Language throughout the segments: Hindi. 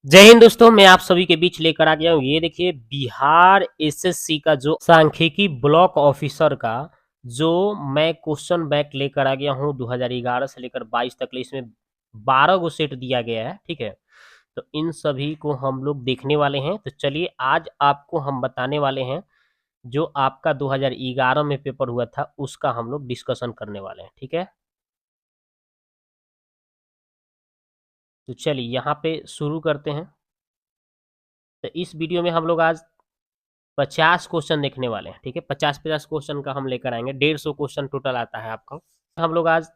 जय हिंद दोस्तों, मैं आप सभी के बीच लेकर आ गया हूँ। ये देखिए, बिहार एसएससी का जो सांख्यिकी ब्लॉक ऑफिसर का जो मैं क्वेश्चन बैंक लेकर आ गया हूँ 2011 से लेकर 22 तक। इसमें 12 गो सेट दिया गया है, ठीक है। तो इन सभी को हम लोग देखने वाले हैं। तो चलिए, आज आपको हम बताने वाले हैं जो आपका 2011 में पेपर हुआ था, उसका हम लोग डिस्कशन करने वाले हैं, ठीक है। तो चलिए यहाँ पे शुरू करते हैं। तो इस वीडियो में हम लोग आज 50 क्वेश्चन देखने वाले हैं, ठीक है। 50-50 क्वेश्चन का हम लेकर आएंगे, 150 क्वेश्चन टोटल आता है आपका। हम लोग आज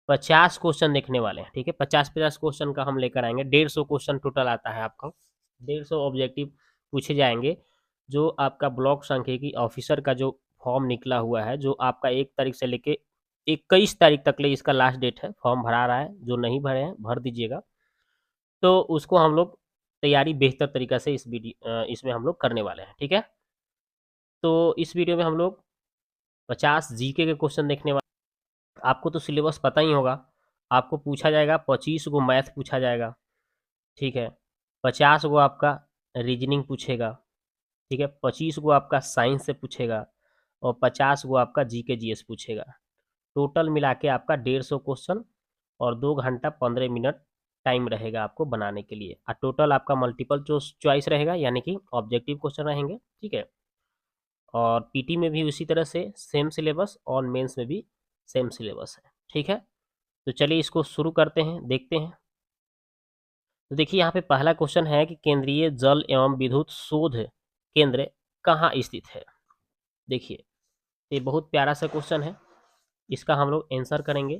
50 क्वेश्चन देखने वाले हैं, ठीक है। 50-50 क्वेश्चन का हम लेकर आएंगे, 150 क्वेश्चन टोटल आता है आपका। 150 ऑब्जेक्टिव पूछे जाएंगे। जो आपका ब्लॉक सांख्यिकी ऑफिसर का जो फॉर्म निकला हुआ है, जो आपका 1 तारीख से लेके 21 तारीख तक ले इसका लास्ट डेट है। फॉर्म भरा रहा है, जो नहीं भरे हैं भर दीजिएगा। तो उसको हम लोग तैयारी बेहतर तरीका से इसमें हम लोग करने वाले हैं, ठीक है। तो इस वीडियो में हम लोग 50 जीके के क्वेश्चन देखने वाले। आपको तो सिलेबस पता ही होगा। आपको पूछा जाएगा 25 गो मैथ पूछा जाएगा, ठीक है। 50 गो आपका रीजनिंग पूछेगा, ठीक है। 25 गो आपका साइंस से पूछेगा और 50 गो आपका जीके जीएस पूछेगा। टोटल मिला के आपका 150 क्वेश्चन और 2 घंटा 15 मिनट टाइम रहेगा आपको बनाने के लिए। और टोटल आपका मल्टीपल चॉइस रहेगा, यानी कि ऑब्जेक्टिव क्वेश्चन रहेंगे, ठीक है। और पीटी में भी उसी तरह से सेम सिलेबस और मेंस में भी सेम सिलेबस है, ठीक है। तो चलिए इसको शुरू करते हैं, देखते हैं। तो देखिए यहाँ पे पहला क्वेश्चन है कि केंद्रीय जल एवं विद्युत शोध केंद्र कहाँ स्थित है। देखिए, ये बहुत प्यारा सा क्वेश्चन है। इसका हम लोग आंसर करेंगे।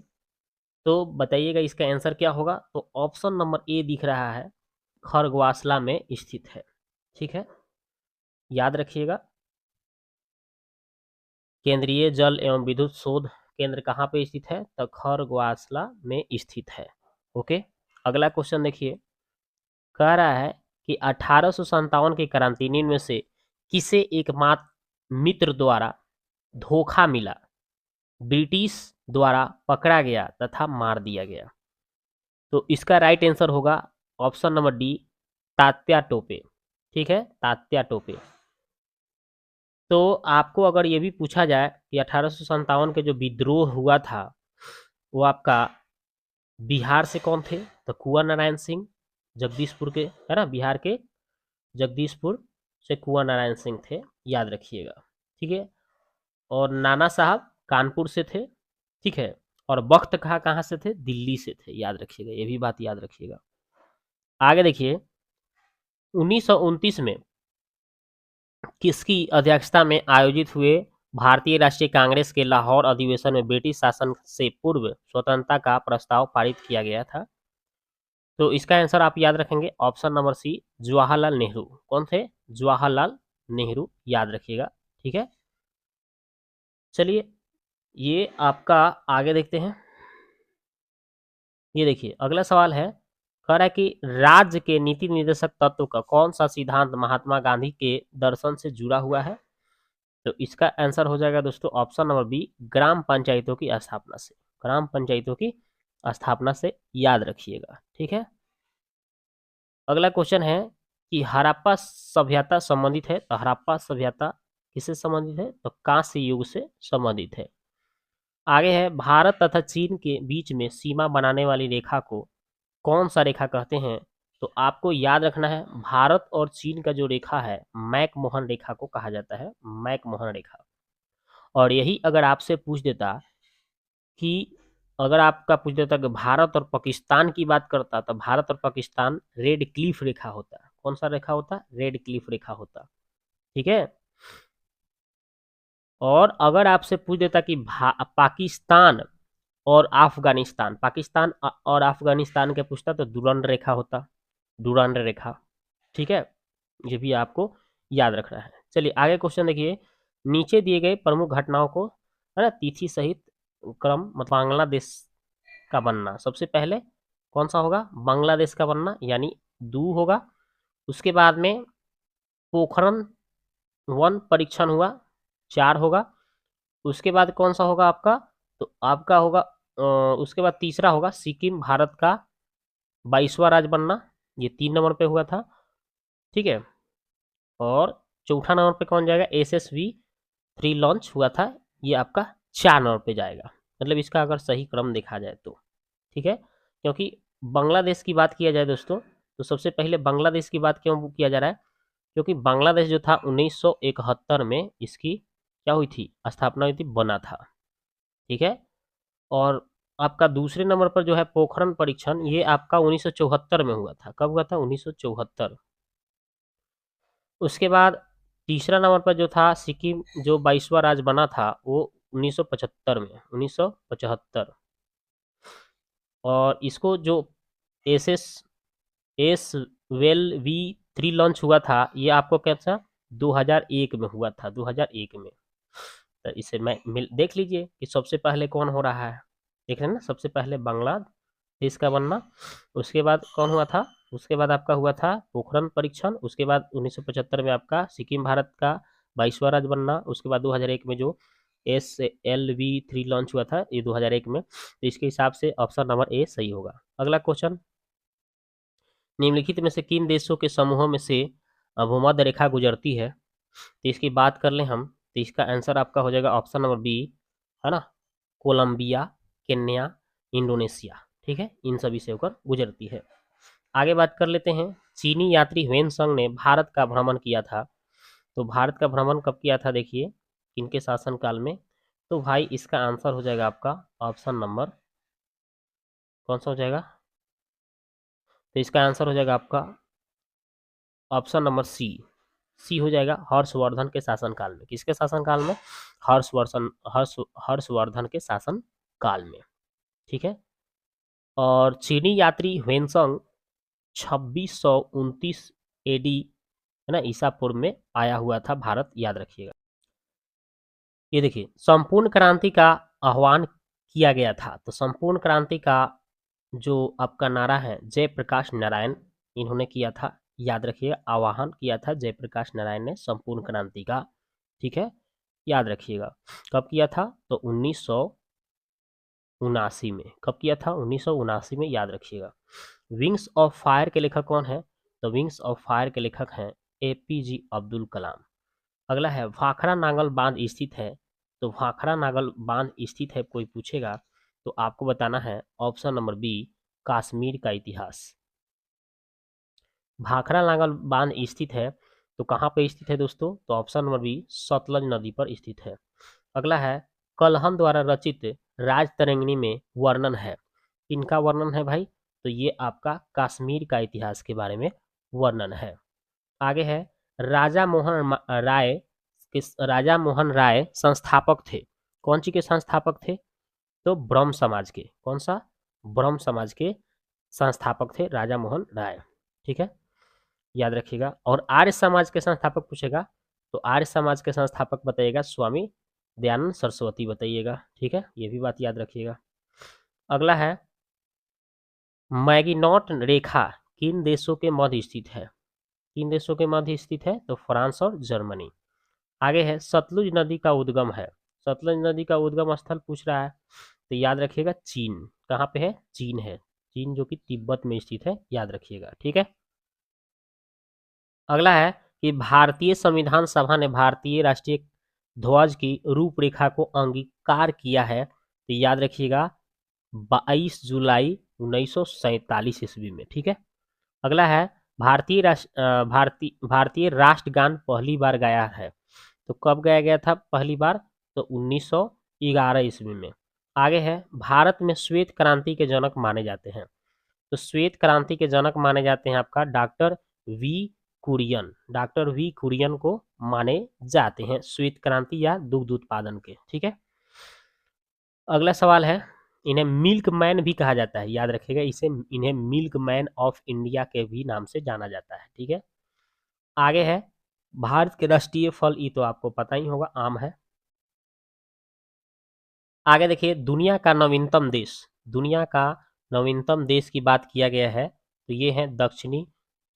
तो बताइएगा इसका आंसर क्या होगा। तो ऑप्शन नंबर ए दिख रहा है, खरगवासला में स्थित है, ठीक है। याद रखिएगा, केंद्रीय जल एवं विद्युत शोध केंद्र कहाँ पे स्थित है, तो खरगवासला में स्थित है। ओके, अगला क्वेश्चन देखिए। कह रहा है कि 1857 के क्रांतिनीति में से किसे एकमात्र मित्र द्वारा धोखा मिला, ब्रिटिश द्वारा पकड़ा गया तथा मार दिया गया। तो इसका राइट आंसर होगा option number D, Tatya Tope, ठीक है। तात्या टोपे। तो आपको अगर ये भी पूछा जाए कि 1857 के जो विद्रोह हुआ था, वो आपका बिहार से कौन थे, तो कुंवर नारायण सिंह, जगदीशपुर के, है ना, बिहार के जगदीशपुर से कुंवर नारायण सिंह थे, याद रखिएगा, ठीक है। और नाना साहब कानपुर से थे, ठीक है। और बख्त कहाँ कहाँ से थे, दिल्ली से थे, याद रखिएगा, ये भी बात याद रखिएगा। आगे देखिए, 1929 में किसकी अध्यक्षता में आयोजित हुए भारतीय राष्ट्रीय कांग्रेस के लाहौर अधिवेशन में ब्रिटिश शासन से पूर्व स्वतंत्रता का प्रस्ताव पारित किया गया था। तो इसका आंसर आप याद रखेंगे option number c, Jawaharlal Nehru. कौन थे, जवाहरलाल नेहरू, याद रखिएगा, ठीक है। चलिए ये आपका आगे देखते हैं। ये देखिए अगला सवाल है, कह रहा है कि राज्य के नीति निर्देशक तत्व का कौन सा सिद्धांत महात्मा गांधी के दर्शन से जुड़ा हुआ है। तो इसका आंसर हो जाएगा दोस्तों ऑप्शन नंबर बी, ग्राम पंचायतों की स्थापना से। ग्राम पंचायतों की स्थापना से, याद रखिएगा, ठीक है। अगला क्वेश्चन है कि हड़प्पा सभ्यता संबंधित है, तो हड़प्पा सभ्यता किससे संबंधित है, तो कांस्य युग से संबंधित है। आगे है, भारत तथा चीन के बीच में सीमा बनाने वाली रेखा को कौन सा रेखा कहते हैं। तो आपको याद रखना है, भारत और चीन का जो रेखा है, मैक-मोहन रेखा को कहा जाता है, मैक-मोहन रेखा। और यही अगर आपसे पूछ देता कि अगर आपका पूछ देता कि भारत और पाकिस्तान की बात करता, तो भारत और पाकिस्तान रेड क्लिफ रेखा होता। कौन सा रेखा होता, रेड क्लिफ रेखा होता, ठीक है। और अगर आपसे पूछ देता कि पाकिस्तान और अफगानिस्तान, पाकिस्तान और अफगानिस्तान के पूछता, तो डुरंड रेखा होता, डुरंड रेखा, ठीक है। ये भी आपको याद रखना है। चलिए आगे क्वेश्चन देखिए। नीचे दिए गए प्रमुख घटनाओं को, है ना, तिथि सहित क्रम, मतलब बांग्लादेश का बनना सबसे पहले कौन सा होगा, बांग्लादेश का बनना, यानी 2 होगा। उसके बाद में पोखरण 1 परीक्षण हुआ, 4 होगा। उसके बाद कौन सा होगा आपका, तो आपका होगा उसके बाद तीसरा होगा सिक्किम भारत का 22वां राज्य बनना, ये 3 नंबर पे हुआ था, ठीक है। और चौथा नंबर पे कौन जाएगा, SSV-3 लॉन्च हुआ था, ये आपका 4 नंबर पे जाएगा, मतलब इसका अगर सही क्रम देखा जाए तो, ठीक है। क्योंकि बांग्लादेश की बात किया जाए दोस्तों, तो सबसे पहले बांग्लादेश की बात क्यों किया जा रहा है, क्योंकि बांग्लादेश जो था 1971 में इसकी क्या हुई थी, स्थापना हुई थी, बना था, ठीक है। और आपका दूसरे नंबर पर जो है पोखरण परीक्षण, ये आपका 1974 में हुआ था। कब हुआ था, 1974। उसके बाद तीसरा नंबर पर जो था सिक्किम, जो 22वां राज्य बना था, वो 1975 में, 1975। और इसको जो एस वेल V3 लॉन्च हुआ था, ये आपको कैसा 2001 में हुआ था, 2001 में। तो इसे मैं देख लीजिए कि सबसे पहले कौन हो रहा है, देख रहे हैं ना, सबसे पहले बांग्लादेश का बनना, उसके बाद कौन हुआ था, उसके बाद आपका हुआ था पोखरण परीक्षण, उसके बाद 1975 में आपका सिक्किम भारत का 22वां राज्य बनना, उसके बाद 2001 में जो SLV3 लॉन्च हुआ था, ये 2001 में। तो इसके हिसाब से ऑप्शन नंबर ए सही होगा। अगला क्वेश्चन, निम्नलिखित में से किन देशों के समूहों में से भूमध्य रेखा गुजरती है, तो इसकी बात कर लें हम, तो इसका आंसर आपका हो जाएगा ऑप्शन नंबर बी, है ना, कोलंबिया, केन्या, इंडोनेशिया, ठीक है, इन सभी से होकर गुजरती है। आगे बात कर लेते हैं, चीनी यात्री ह्वेनसंग ने भारत का भ्रमण किया था, तो भारत का भ्रमण कब किया था, देखिए किनके शासनकाल में, तो भाई इसका आंसर हो जाएगा आपका ऑप्शन नंबर कौन सा हो जाएगा, तो इसका आंसर हो जाएगा आपका ऑप्शन नंबर सी हो जाएगा, हर्षवर्धन के शासनकाल में। किसके शासनकाल में, हर्षवर्धन के शासनकाल में, ठीक है। और चीनी यात्री ह्वेनसंग 2629 AD, है ना, ईसा पूर्व में आया हुआ था भारत, याद रखिएगा। ये देखिए संपूर्ण क्रांति का आह्वान किया गया था, तो संपूर्ण क्रांति का जो आपका नारा है जयप्रकाश नारायण, इन्होंने किया था, याद रखिएगा, आह्वान किया था जयप्रकाश नारायण ने संपूर्ण क्रांति का, ठीक है, याद रखिएगा। कब किया था, तो 1979 में। कब किया था, 1979 में, याद रखिएगा। विंग्स ऑफ फायर के लेखक कौन है, तो विंग्स ऑफ फायर के लेखक हैं APJ अब्दुल कलाम। अगला है भाखड़ा नांगल बांध स्थित है, तो भाखड़ा नांगल बांध स्थित है कोई पूछेगा तो आपको बताना है ऑप्शन नंबर बी, कश्मीर का इतिहास। भाखड़ा नांगल बांध स्थित है तो कहाँ पे स्थित है दोस्तों, तो ऑप्शन नंबर बी, सतलज नदी पर स्थित है। अगला है कलहन द्वारा रचित राजतरंगिणी में वर्णन है, इनका वर्णन है भाई, तो ये आपका कश्मीर का इतिहास के बारे में वर्णन है। आगे है राजा मोहन राय संस्थापक थे, कौन सी के संस्थापक थे, तो ब्रह्म समाज के, कौन सा, ब्रह्म समाज के संस्थापक थे राजा मोहन राय, ठीक है, याद रखिएगा। और आर्य समाज के संस्थापक पूछेगा तो आर्य समाज के संस्थापक बताइएगा स्वामी दयानंद सरस्वती बताइएगा, ठीक है, ये भी बात याद रखिएगा। अगला है मैगिनॉट रेखा किन देशों के मध्य स्थित है, किन देशों के मध्य स्थित है, तो फ्रांस और जर्मनी। आगे है सतलुज नदी का उद्गम है, सतलुज नदी का उद्गम स्थल पूछ रहा है, तो याद रखिएगा चीन, कहाँ पे है, चीन है, चीन जो कि तिब्बत में स्थित है, याद रखिएगा, ठीक है। अगला है कि भारतीय संविधान सभा ने भारतीय राष्ट्रीय ध्वज की रूपरेखा को अंगीकार किया है, तो याद रखिएगा 22 जुलाई 1947 ईस्वी में, ठीक है। अगला है भारतीय राष्ट्रगान पहली बार गाया है, तो कब गाया गया था पहली बार, तो 1911 ईस्वी में। आगे है भारत में श्वेत क्रांति के जनक माने जाते हैं, तो श्वेत क्रांति के जनक माने जाते हैं आपका डॉक्टर वी कुरियन को माने जाते हैं श्वेत क्रांति या दुग्ध उत्पादन के, ठीक है। अगला सवाल है इन्हें मिल्क मैन भी कहा जाता है, याद रखिएगा, इन्हें मिल्क मैन ऑफ इंडिया के भी नाम से जाना जाता है, ठीक है। आगे है भारत के राष्ट्रीय फल, ये तो आपको पता ही होगा, आम है। आगे देखिए दुनिया का नवीनतम देश की बात किया गया है, तो ये है दक्षिणी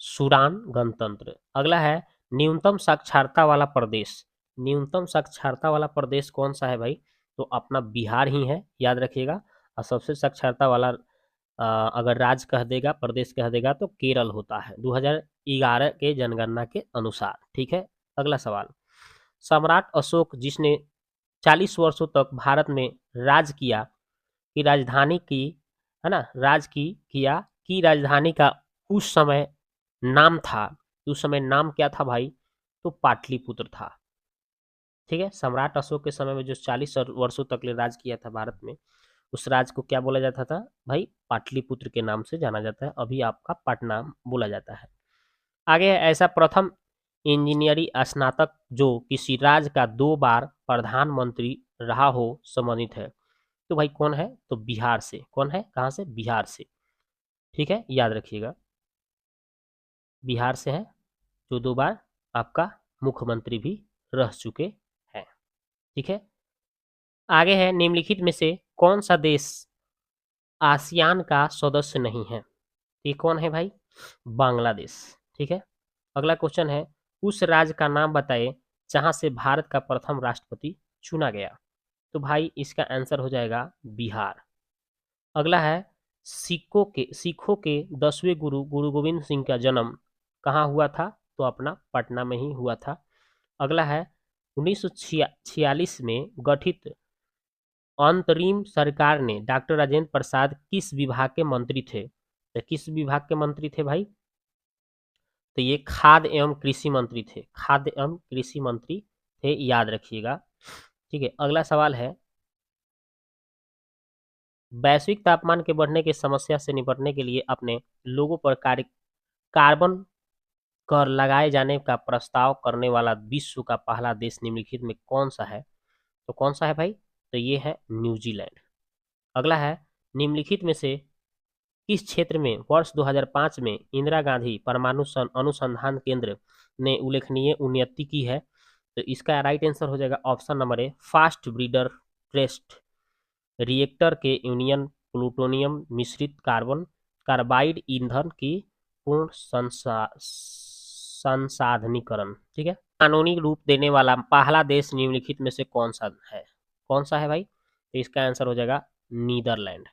सूडान गणतंत्र। अगला है न्यूनतम साक्षरता वाला प्रदेश, न्यूनतम साक्षरता वाला प्रदेश कौन सा है भाई, तो अपना बिहार ही है, याद रखिएगा। और सबसे साक्षरता वाला अगर राज्य कह देगा, प्रदेश कह देगा तो केरल होता है 2011 के जनगणना के अनुसार। ठीक है, अगला सवाल, सम्राट अशोक जिसने 40 वर्षों तक भारत में राज किया की राजधानी की, है ना, राज की किया की राजधानी का उस समय नाम था, उस समय नाम क्या था भाई, तो पाटलिपुत्र था। ठीक है, सम्राट अशोक के समय में जो 40 वर्षों तक ले राज किया था भारत में, उस राज को क्या बोला जाता था भाई, पाटलिपुत्र के नाम से जाना जाता है, अभी आपका पटना बोला जाता है। आगे है, ऐसा प्रथम इंजीनियरिंग स्नातक जो किसी राज्य का 2 बार प्रधानमंत्री रहा हो संबंधित है, तो भाई कौन है, तो बिहार से। कौन है, कहाँ से, बिहार से। ठीक है, याद रखिएगा, बिहार से है, जो 2 बार आपका मुख्यमंत्री भी रह चुके हैं। ठीक है, आगे है, निम्नलिखित में से कौन सा देश आसियान का सदस्य नहीं है, ये कौन है भाई, बांग्लादेश। ठीक है, अगला क्वेश्चन है, उस राज्य का नाम बताइए जहां से भारत का प्रथम राष्ट्रपति चुना गया, तो भाई इसका आंसर हो जाएगा बिहार। अगला है, सिखों के 10वें गुरु गुरु गोविंद सिंह का जन्म कहाँ हुआ था, तो अपना पटना में ही हुआ था। अगला है, 1946 में गठित अंतरिम सरकार ने डॉक्टर राजेंद्र प्रसाद किस विभाग के मंत्री थे, तो किस विभाग के मंत्री थे भाई, तो ये खाद्य एवं कृषि मंत्री थे, खाद्य एवं कृषि मंत्री थे, याद रखिएगा। ठीक है, अगला सवाल है, वैश्विक तापमान के बढ़ने की समस्या से निपटने के लिए अपने लोगों पर कार्बन कर लगाए जाने का प्रस्ताव करने वाला विश्व का पहला देश निम्नलिखित में कौन सा है, तो कौन सा है भाई, तो ये है न्यूजीलैंड। अगला है, निम्नलिखित में से किस क्षेत्र में वर्ष 2005 में इंदिरा गांधी परमाणु अनुसंधान केंद्र ने उल्लेखनीय उन्नति की है, तो इसका राइट आंसर हो जाएगा option number a, fast breeder test reactor के यूनियन प्लूटोनियम मिश्रित कार्बन कार्बाइड ईंधन की पूर्ण संसाधनीकरण। ठीक है, कानूनी रूप देने वाला पहला देश निम्नलिखित में से कौन सा है, कौन सा है भाई, तो इसका आंसर हो जाएगा नीदरलैंड।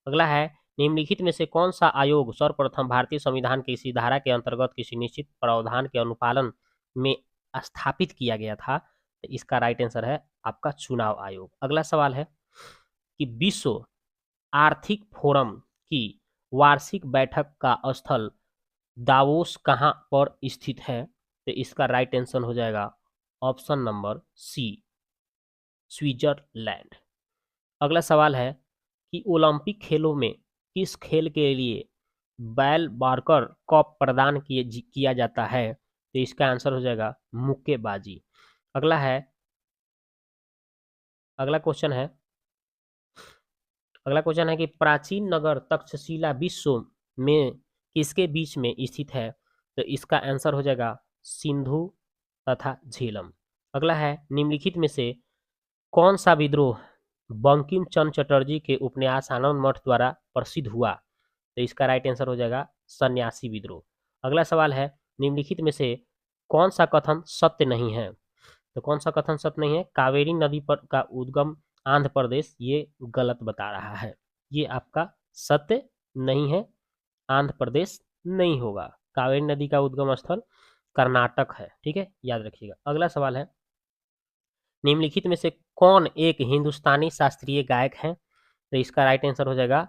अगला है, निम्नलिखित में से कौन सा आयोग सर्वप्रथम भारतीय संविधान की इसी धारा के अंतर्गत किसी निश्चित प्रावधान के अनुपालन में स्थापित किया गया था, तो इसका राइट आंसर है आपका चुनाव आयोग। अगला सवाल है कि विश्व आर्थिक फोरम की वार्षिक बैठक का स्थल दावोस कहां पर स्थित है, तो इसका राइट आंसर हो जाएगा ऑप्शन नंबर सी, स्विट्जरलैंड। अगला सवाल है कि ओलंपिक खेलों में किस खेल के लिए बैल बार्कर कप प्रदान किया जाता है, तो इसका आंसर हो जाएगा मुक्केबाजी। अगला है, अगला क्वेश्चन है, अगला क्वेश्चन है कि प्राचीन नगर तक्षशिला विश्व में किसके बीच में स्थित है, तो इसका आंसर हो जाएगा सिंधु तथा झेलम। अगला है, निम्नलिखित में से कौन सा विद्रोह बंकिम चंद्र चटर्जी के उपन्यास आनंद मठ द्वारा प्रसिद्ध हुआ, तो इसका राइट आंसर हो जाएगा सन्यासी विद्रोह। अगला सवाल है, निम्नलिखित में से कौन सा कथन सत्य नहीं है, तो कौन सा कथन सत्य नहीं है, कावेरी नदी पर का उद्गम आंध्र प्रदेश, ये गलत बता रहा है, ये आपका सत्य नहीं है, आंध्र प्रदेश नहीं होगा, कावेरी नदी का उद्गम स्थल कर्नाटक है। ठीक है, याद रखिएगा। अगला सवाल है, निम्नलिखित में से कौन एक हिंदुस्तानी शास्त्रीय गायक है, तो इसका राइट आंसर हो जाएगा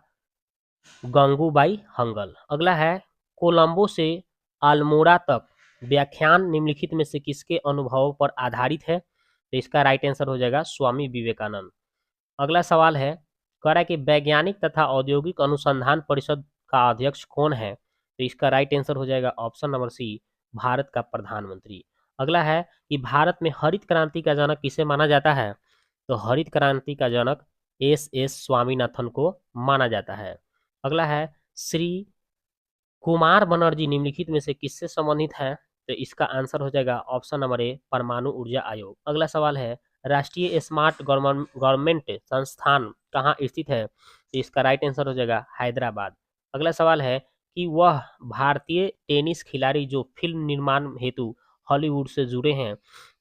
गंगूबाई हंगल। अगला है, कोलंबो से अल्मोड़ा तक व्याख्यान निम्नलिखित में से किसके अनुभवों पर आधारित है, तो इसका राइट आंसर हो जाएगा स्वामी विवेकानंद। अगला सवाल है, कह रहा है कि वैज्ञानिक तथा औद्योगिक अनुसंधान परिषद का अध्यक्ष कौन है, तो इसका राइट आंसर हो जाएगा ऑप्शन नंबर सी, भारत का प्रधानमंत्री। अगला है कि भारत में हरित क्रांति का जनक किसे माना जाता है, तो हरित क्रांति का जनक एस स्वामीनाथन को माना जाता है। अगला है, श्री कुमार बनर्जी निम्नलिखित में से किससे संबंधित है, तो इसका आंसर हो जाएगा ऑप्शन नंबर ए, परमाणु ऊर्जा आयोग। अगला सवाल है, राष्ट्रीय स्मार्ट गवर्नमेंट संस्थान कहाँ स्थित है, तो इसका राइट आंसर हो जाएगा हैदराबाद। अगला सवाल है कि वह भारतीय टेनिस खिलाड़ी जो फिल्म निर्माण हेतु हॉलीवुड से जुड़े हैं,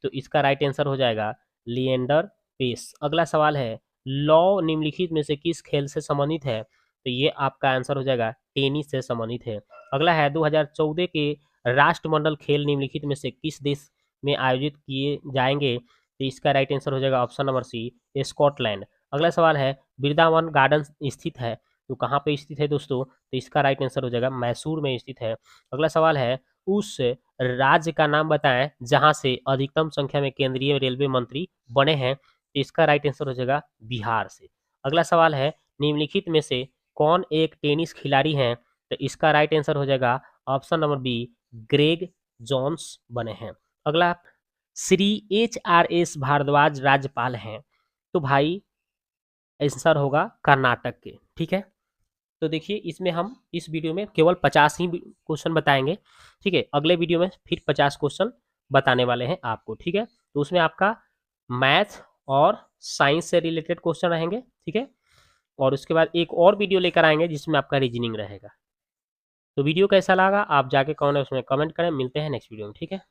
तो इसका राइट आंसर हो जाएगा लिएंडर पेस। अगला सवाल है, लॉ निम्नलिखित में से किस खेल से संबंधित है, तो ये आपका आंसर हो जाएगा टेनिस से संबंधित है। अगला है 2014 के राष्ट्रमंडल खेल निम्नलिखित में से किस देश में आयोजित किए जाएंगे? तो इसका राइट आंसर हो जाएगा ऑप्शन नंबर सी, स्कॉटलैंड। अगला सवाल है वृंदावन गार्डन स्थित है, तो कहाँ पे स्थित है दोस्तों? तो इसका राइट आंसर हो जाएगा मैसूर में स्थित है। अगला सवाल है उस राज्य का नाम बताएं जहां से अधिकतम संख्या में केंद्रीय रेलवे मंत्री बने हैं, तो इसका राइट आंसर हो जाएगा बिहार से। अगला सवाल है निम्नलिखित में से कौन एक टेनिस खिलाड़ी हैं? तो इसका राइट आंसर हो जाएगा option number b, Greg Johns बने हैं। अगला, श्री HRS भारद्वाज राज्यपाल हैं, तो भाई आंसर होगा कर्नाटक के। ठीक है, तो देखिए इसमें हम इस वीडियो में केवल 50 ही क्वेश्चन बताएंगे। ठीक है, अगले वीडियो में फिर 50 क्वेश्चन बताने वाले हैं आपको। ठीक है, तो उसमें आपका मैथ और साइंस से रिलेटेड क्वेश्चन रहेंगे। ठीक है, और उसके बाद एक और वीडियो लेकर आएंगे जिसमें आपका रीजनिंग रहेगा। तो वीडियो कैसा लगा आप जाके कौन है उसमें कमेंट करें। मिलते हैं नेक्स्ट वीडियो में। ठीक है।